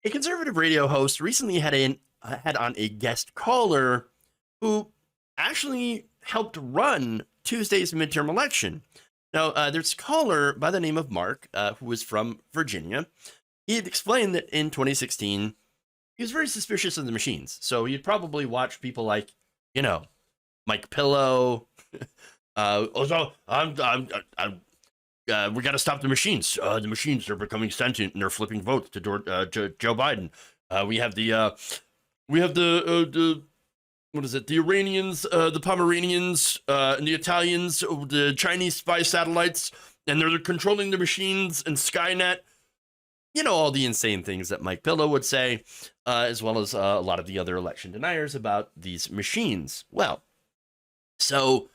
A conservative radio host recently had on a guest caller who actually helped run Tuesday's midterm election. Now, there's a caller by the name of Mark, who was from Virginia. He had explained that in 2016, he was very suspicious of the machines. So he'd probably watch people like, Mike Pillow. We got to stop the machines. The machines are becoming sentient and they're flipping votes to Joe Biden. We have the what is it? The Iranians, the Pomeranians, and the Italians, the Chinese spy satellites, and they're controlling the machines and Skynet. All the insane things that Mike Pillow would say, as well as a lot of the other election deniers about these machines. Well, so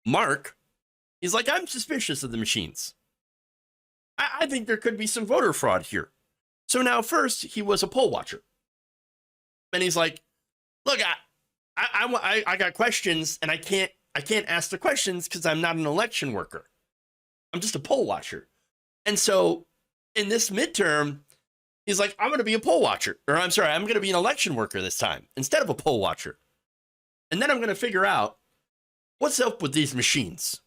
Mark, he's like, I'm suspicious of the machines. I think there could be some voter fraud here. So now first he was a poll watcher. And he's like, look, I got questions and I can't ask the questions because I'm not an election worker. I'm just a poll watcher. And so in this midterm, he's like, I'm going to be a poll watcher. Or I'm going to be an election worker this time instead of a poll watcher. And then I'm going to figure out what's up with these machines.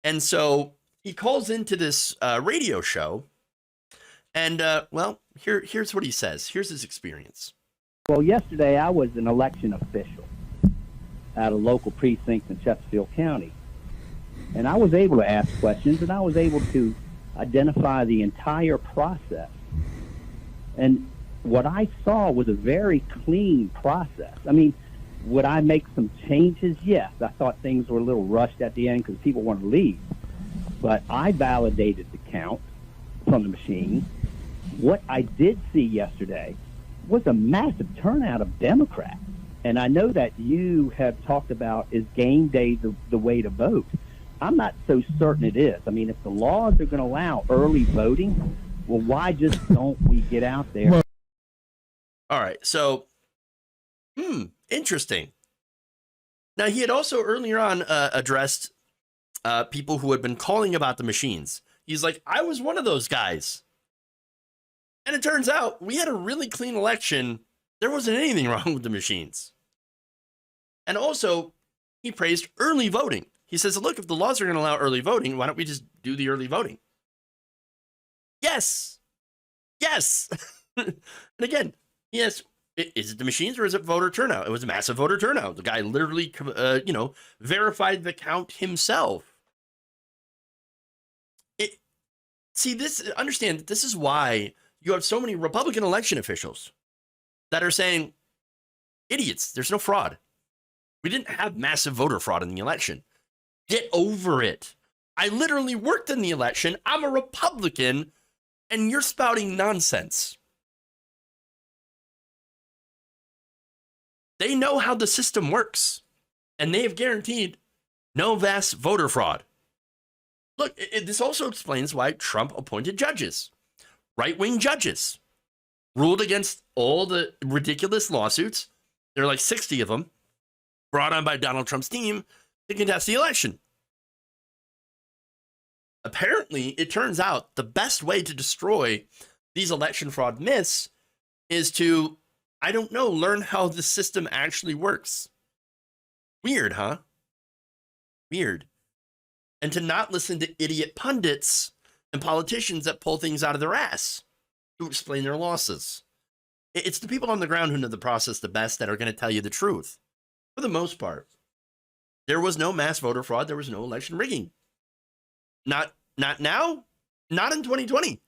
And so he calls into this radio show. And, here's what he says. Here's his experience. Well, yesterday I was an election official at a local precinct in Chesterfield County. And I was able to ask questions, and I was able to identify the entire process. And what I saw was a very clean process. I mean, would I make some changes? Yes. I thought things were a little rushed at the end because people wanted to leave. But I validated the count from the machine. What I did see yesterday was a massive turnout of Democrats. And I know that you have talked about, is game day the way to vote? I'm not so certain it is. I mean, if the laws are going to allow early voting, well, why just don't we get out there? All right. So, interesting. Now, he had also earlier on addressed people who had been calling about the machines. He's like, I was one of those guys. And it turns out we had a really clean election. There wasn't anything wrong with the machines. And also, he praised early voting. He says, look, if the laws are going to allow early voting, why don't we just do the early voting? Yes. And again, yes, is it the machines or is it voter turnout? It was a massive voter turnout. The guy literally, verified the count himself. Understand that this is why you have so many Republican election officials that are saying, idiots, there's no fraud. We didn't have massive voter fraud in the election. Get over it. I literally worked in the election. I'm a Republican, and you're spouting nonsense. They know how the system works, and they have guaranteed no vast voter fraud. Look, this also explains why Trump appointed judges, right-wing judges, ruled against all the ridiculous lawsuits. There are like 60 of them brought on by Donald Trump's team to contest the election. Apparently, it turns out the best way to destroy these election fraud myths is to, learn how the system actually works. Weird, huh? Weird. And to not listen to idiot pundits and politicians that pull things out of their ass to explain their losses. It's the people on the ground who know the process the best that are going to tell you the truth. For the most part, there was no mass voter fraud. There was no election rigging. Not now, not in 2020.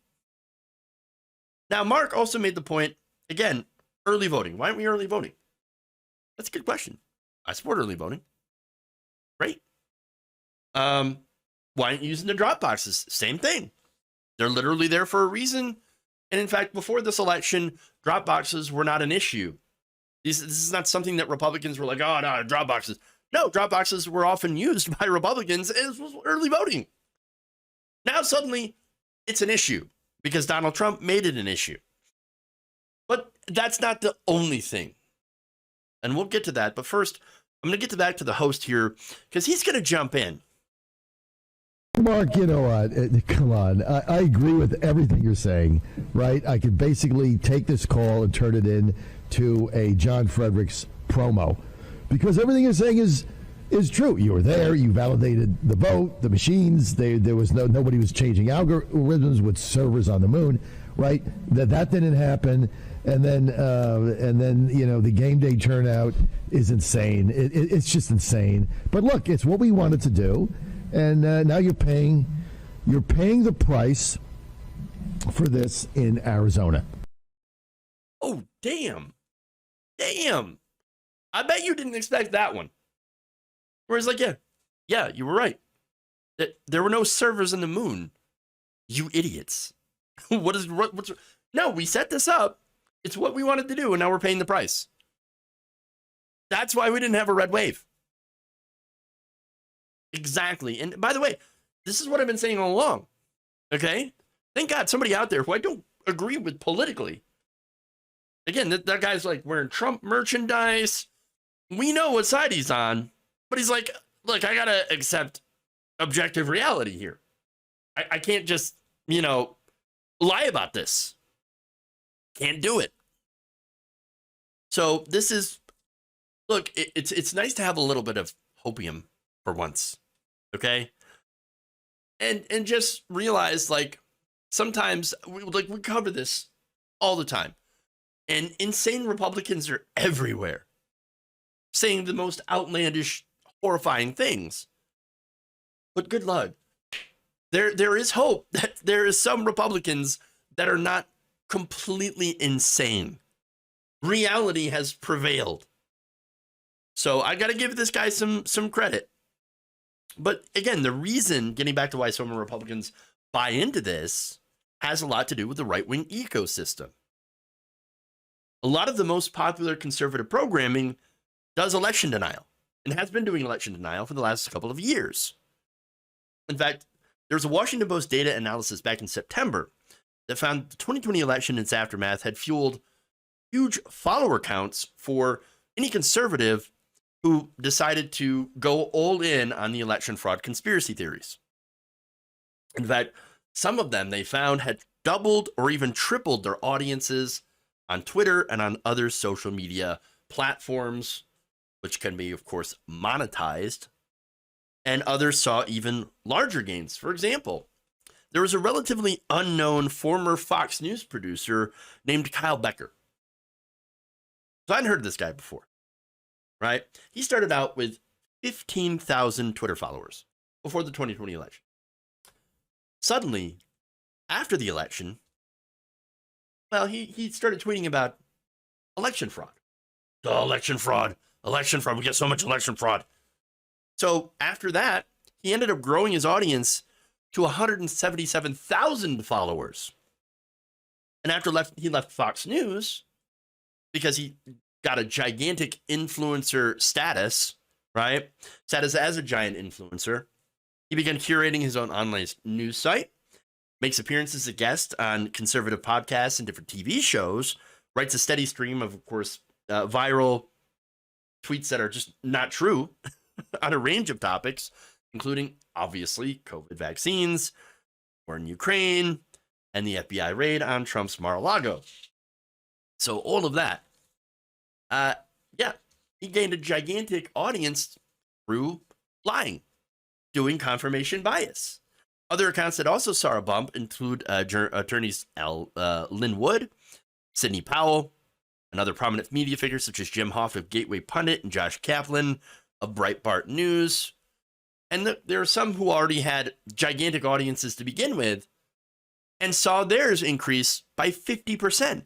Now, Mark also made the point, again, early voting. Why aren't we early voting? That's a good question. I support early voting. Great. Why aren't you using the drop boxes? Same thing. They're literally there for a reason. And in fact, before this election, drop boxes were not an issue. This is not something that Republicans were like, oh, no, drop boxes. No, drop boxes were often used by Republicans as early voting. Now suddenly it's an issue because Donald Trump made it an issue. But that's not the only thing. And we'll get to that. But first, I'm going to get back to the host here because he's going to jump in. Mark, you know what? Come on. I agree with everything you're saying, right? I could basically take this call and turn it in to a John Fredericks promo because everything you're saying is true. You were there. You validated the vote, the machines. There was nobody was changing algorithms with servers on the moon, right? That didn't happen. And then the game day turnout is insane. It's just insane. But look, it's what we wanted to do. And now you're paying the price for this in Arizona. Oh, damn. I bet you didn't expect that one. Whereas, like, yeah, you were right. There were no servers in the moon. You idiots. No, we set this up. It's what we wanted to do, and now we're paying the price. That's why we didn't have a red wave. Exactly. And by the way, this is what I've been saying all along. Okay? Thank God somebody out there who I don't agree with politically. Again, that guy's like wearing Trump merchandise. We know what side he's on. But he's like, look, I got to accept objective reality here. I can't just, lie about this. Can't do it. So this is, look, it's nice to have a little bit of hopium for once. Okay? And just realize, like, sometimes we cover this all the time. And insane Republicans are everywhere saying the most outlandish, horrifying things. But good luck. There is hope that there is some Republicans that are not completely insane. Reality has prevailed. So I got to give this guy some credit. But again, the reason, getting back to why so many Republicans buy into this, has a lot to do with the right-wing ecosystem. A lot of the most popular conservative programming does election denial and has been doing election denial for the last couple of years. In fact, there was a Washington Post data analysis back in September that found the 2020 election and its aftermath had fueled huge follower counts for any conservative who decided to go all in on the election fraud conspiracy theories. In fact, some of them they found had doubled or even tripled their audiences on Twitter and on other social media platforms, which can be, of course, monetized. And others saw even larger gains. For example, there was a relatively unknown former Fox News producer named Kyle Becker. So I hadn't heard of this guy before, right? He started out with 15,000 Twitter followers before the 2020 election. Suddenly, after the election, well, he started tweeting about election fraud. Election fraud. We get so much election fraud. So after that, he ended up growing his audience to 177,000 followers. And after he left Fox News, because he got a gigantic influencer status, right? Status as a giant influencer, he began curating his own online news site, makes appearances as a guest on conservative podcasts and different TV shows, writes a steady stream of course, viral tweets that are just not true on a range of topics, including, obviously, COVID vaccines, war in Ukraine, and the FBI raid on Trump's Mar-a-Lago. So all of that. He gained a gigantic audience through lying, doing confirmation bias. Other accounts that also saw a bump include attorneys Lynn Wood, Sidney Powell, and other prominent media figures such as Jim Hoft of Gateway Pundit and Josh Kaplan of Breitbart News. And there are some who already had gigantic audiences to begin with and saw theirs increase by 50%.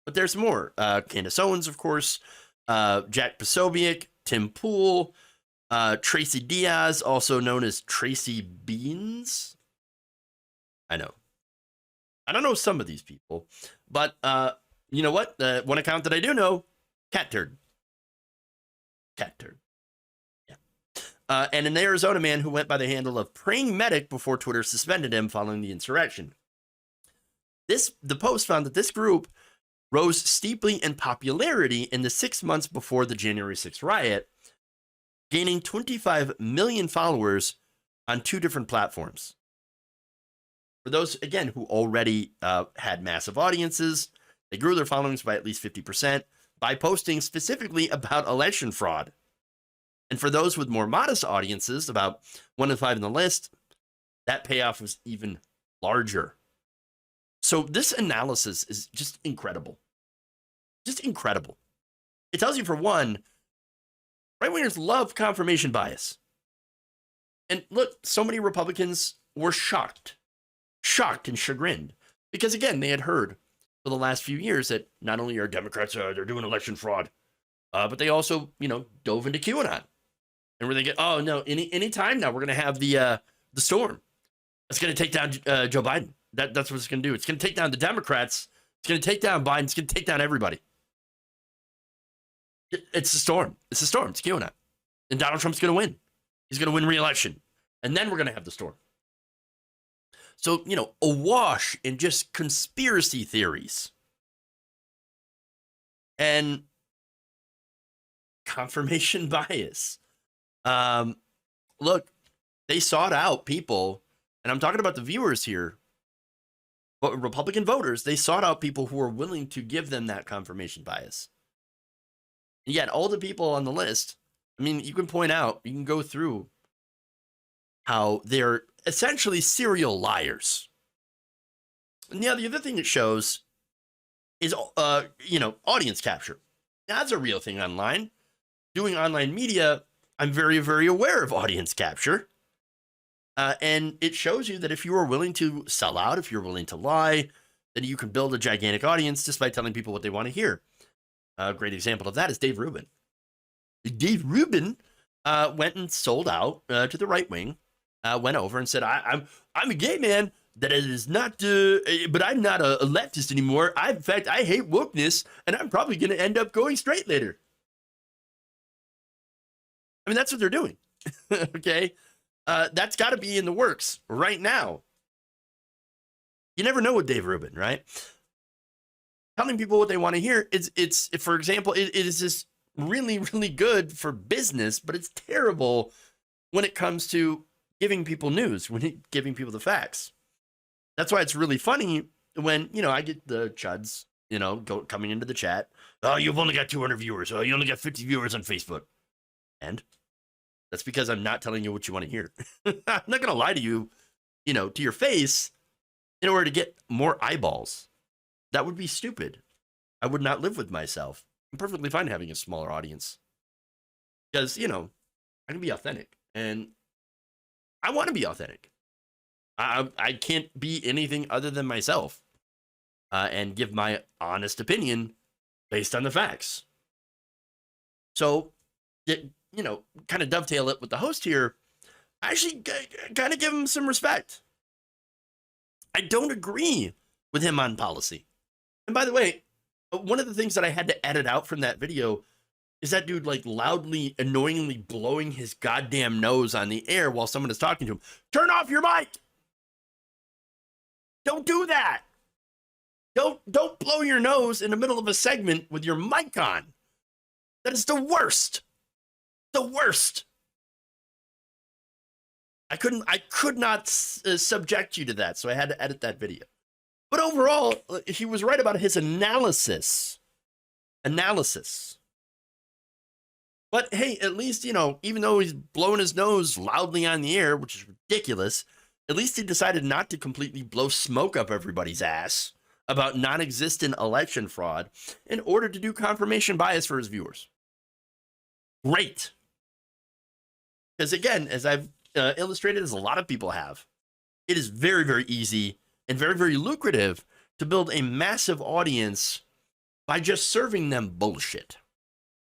But there's more. Candace Owens, of course, Jack Posobiec, Tim Pool, Tracy Diaz, also known as Tracy Beans. I know. I don't know some of these people, but you know what? One account that I do know, Cat Turd. Yeah. And an Arizona man who went by the handle of Praying Medic before Twitter suspended him following the insurrection. The Post found that this group rose steeply in popularity in the 6 months before the January 6th riot, gaining 25 million followers on 2 different platforms. For those, again, who already had massive audiences, they grew their followings by at least 50% by posting specifically about election fraud. And for those with more modest audiences, about 1 in 5 in the list, that payoff was even larger. So this analysis is just incredible. Just incredible. It tells you, for one, right-wingers love confirmation bias. And look, so many Republicans were shocked and chagrined, because, again, they had heard for the last few years that not only are Democrats, they're doing election fraud, but they also, dove into QAnon. And where they get, oh, no, any time now we're going to have the storm. It's going to take down Joe Biden. That's what it's going to do. It's going to take down the Democrats. It's going to take down Biden. It's going to take down everybody. It's a storm. It's a storm. It's QAnon. And Donald Trump's going to win. He's going to win re-election. And then we're going to have the storm. So, awash in just conspiracy theories and confirmation bias. Look, they sought out people, and I'm talking about the viewers here, but Republican voters, they sought out people who were willing to give them that confirmation bias. And yet, all the people on the list, you can point out, you can go through how they're essentially serial liars. And the other thing it shows is, audience capture. Now, that's a real thing online. Doing online media, I'm very, very aware of audience capture. And it shows you that if you are willing to sell out, if you're willing to lie, then you can build a gigantic audience just by telling people what they want to hear. A great example of that is Dave Rubin. Dave Rubin went and sold out to the right wing, went over and said, I'm a gay man that is not, but I'm not a leftist anymore. In fact, I hate wokeness, and I'm probably going to end up going straight later. That's what they're doing. Okay. That's got to be in the works right now. You never know with Dave Rubin, right? Telling people what they want to hear, it's for example, it is just really, really good for business, but it's terrible when it comes to giving people news, giving people the facts. That's why it's really funny when, I get the chuds, coming into the chat. Oh, you've only got 200 viewers. Oh, you only got 50 viewers on Facebook. And that's because I'm not telling you what you want to hear. I'm not going to lie to you, to your face in order to get more eyeballs. That would be stupid. I would not live with myself. I'm perfectly fine having a smaller audience because, I can be authentic, and I want to be authentic. I can't be anything other than myself and give my honest opinion based on the facts. So, kind of dovetail it with the host here. I actually kind of give him some respect. I don't agree with him on policy. And by the way, one of the things that I had to edit out from that video is that dude loudly, annoyingly blowing his goddamn nose on the air while someone is talking to him. Turn off your mic. Don't do that. Don't blow your nose in the middle of a segment with your mic on. That is the worst. The worst. I could not subject you to that, so I had to edit that video. But overall, he was right about his analysis. But hey, at least, even though he's blowing his nose loudly on the air, which is ridiculous, at least he decided not to completely blow smoke up everybody's ass about non-existent election fraud in order to do confirmation bias for his viewers. Great. Because again, as I've illustrated, as a lot of people have, it is very, very easy and very, very lucrative to build a massive audience by just serving them bullshit.